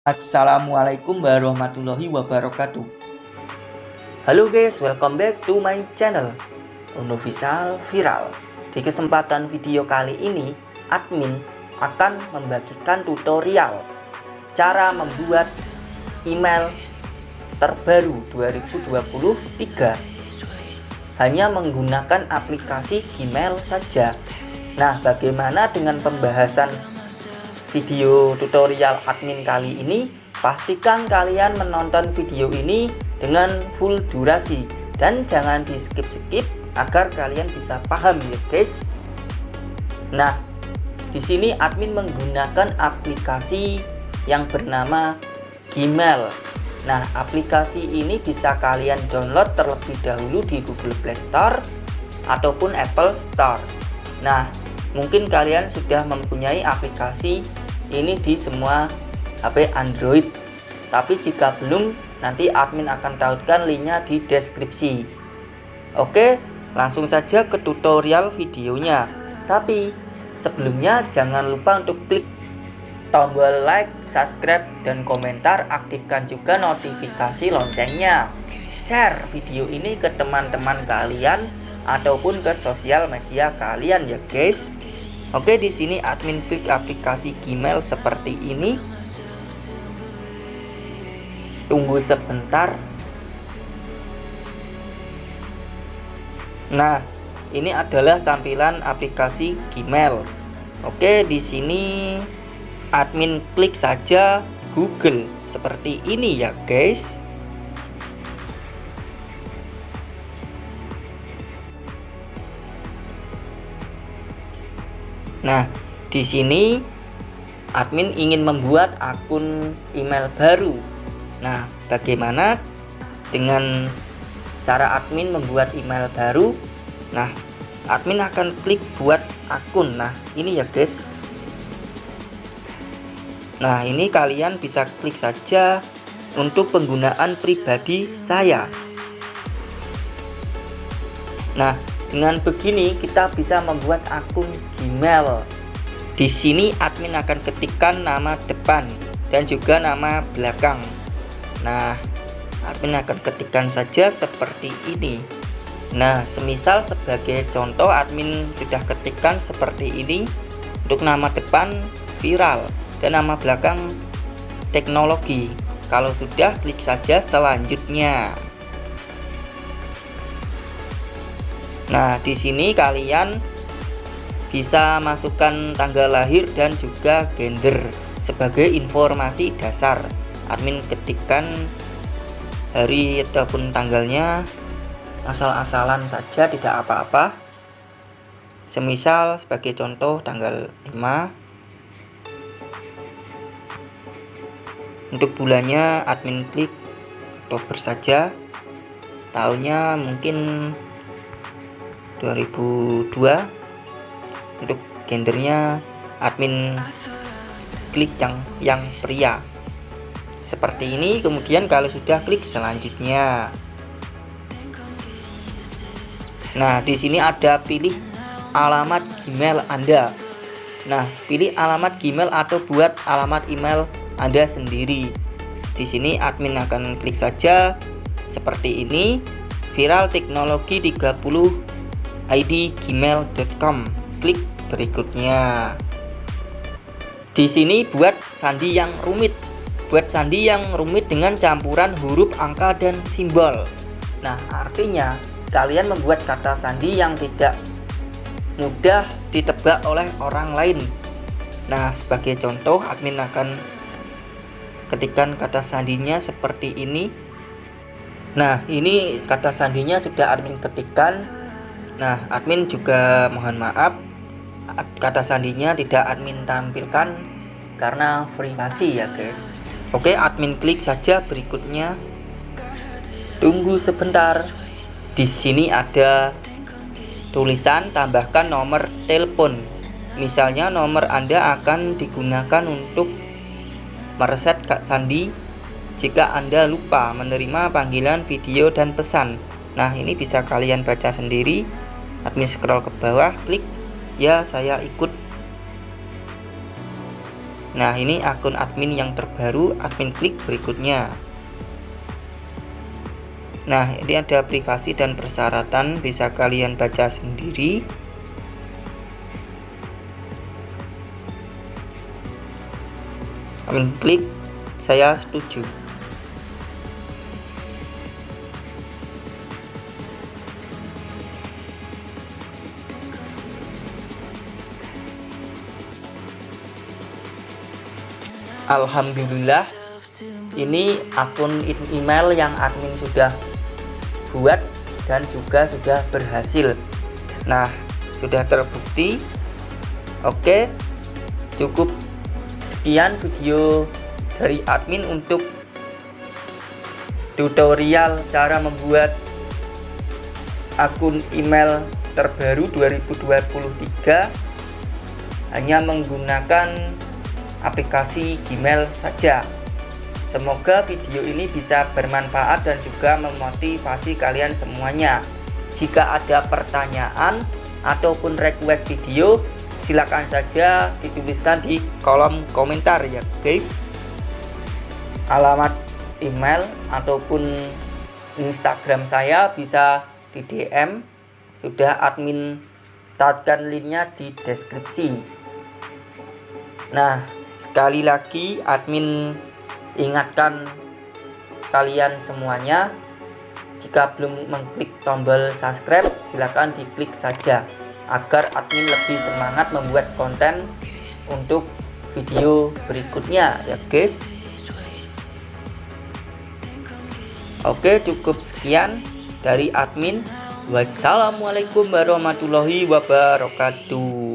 Assalamualaikum warahmatullahi wabarakatuh. Halo guys, welcome back to my channel Unofficial Viral. Di kesempatan video kali ini, admin akan membagikan tutorial cara membuat email terbaru 2023 hanya menggunakan aplikasi Gmail saja. Nah, bagaimana dengan pembahasan video tutorial admin kali ini? Pastikan kalian menonton video ini dengan full durasi dan jangan di skip-skip agar kalian bisa paham ya guys. Nah, di sini admin menggunakan aplikasi yang bernama Gmail. Nah, aplikasi ini bisa kalian download terlebih dahulu di Google Play Store ataupun Apple Store. Nah, mungkin kalian sudah mempunyai aplikasi ini di semua HP Android, tapi jika belum, nanti admin akan tautkan linknya di deskripsi. Oke, langsung saja ke tutorial videonya. Tapi sebelumnya jangan lupa untuk klik tombol like, subscribe, dan komentar. Aktifkan juga notifikasi loncengnya. Share video ini ke teman-teman kalian ataupun ke sosial media kalian ya guys. Oke, di sini admin klik aplikasi Gmail seperti ini. Tunggu sebentar. Nah, ini adalah tampilan aplikasi Gmail. Oke, di sini admin klik saja Google seperti ini ya guys. Nah, di sini admin ingin membuat akun email baru. Nah, bagaimana dengan cara admin membuat email baru? Nah, admin akan klik buat akun. Nah, ini ya guys. Nah, ini kalian bisa klik saja untuk penggunaan pribadi saya. Nah, dengan begini kita bisa membuat akun Gmail. Di sini admin akan ketikkan nama depan dan juga nama belakang. Nah, admin akan ketikkan saja seperti ini. Nah, semisal sebagai contoh admin sudah ketikkan seperti ini. Untuk nama depan viral dan nama belakang teknologi. Kalau sudah, klik saja selanjutnya. Nah, di sini kalian bisa masukkan tanggal lahir dan juga gender sebagai informasi dasar. Admin ketikkan hari ataupun tanggalnya asal-asalan saja, tidak apa-apa. Semisal sebagai contoh tanggal 5. Untuk bulannya admin klik Oktober saja. Tahunnya mungkin 2002. Untuk gendernya admin klik yang pria seperti ini. Kemudian kalau sudah, klik selanjutnya. Nah, di sini ada pilih alamat Gmail Anda. Nah, pilih alamat Gmail atau buat alamat email Anda sendiri. Di sini admin akan klik saja seperti ini. Viral teknologi 30 ID gmail.com. Klik berikutnya. Di sini buat sandi yang rumit. Buat sandi yang rumit dengan campuran huruf, angka, dan simbol. Nah, artinya kalian membuat kata sandi yang tidak mudah ditebak oleh orang lain. Nah, sebagai contoh admin akan ketikkan kata sandinya seperti ini. Nah, ini kata sandinya sudah admin ketikkan. Nah, admin juga mohon maaf, kata sandinya tidak admin tampilkan karena privasi ya guys. Oke, admin klik saja berikutnya. Tunggu sebentar. Di sini ada tulisan tambahkan nomor telepon. Misalnya nomor Anda akan digunakan untuk mereset kata sandi jika Anda lupa menerima panggilan video dan pesan. Nah, ini bisa kalian baca sendiri. Admin scroll ke bawah, klik ya saya ikut. Nah, ini akun admin yang terbaru, admin klik berikutnya. Nah, ini ada privasi dan persyaratan, bisa kalian baca sendiri. Admin klik, saya setuju. Alhamdulillah, ini akun email yang admin sudah buat dan juga sudah berhasil. Nah, sudah terbukti. Oke, cukup sekian video dari admin untuk tutorial cara membuat akun email terbaru 2023 hanya menggunakan aplikasi Gmail saja. Semoga video ini bisa bermanfaat dan juga memotivasi kalian semuanya. Jika ada pertanyaan ataupun request video, silakan saja dituliskan di kolom komentar ya guys. Alamat email ataupun Instagram saya bisa di DM, sudah admin taruhkan linknya di deskripsi. Nah, sekali lagi admin ingatkan kalian semuanya, jika belum mengklik tombol subscribe silahkan diklik saja agar admin lebih semangat membuat konten untuk video berikutnya ya guys. Oke, cukup sekian dari admin. Wassalamualaikum warahmatullahi wabarakatuh.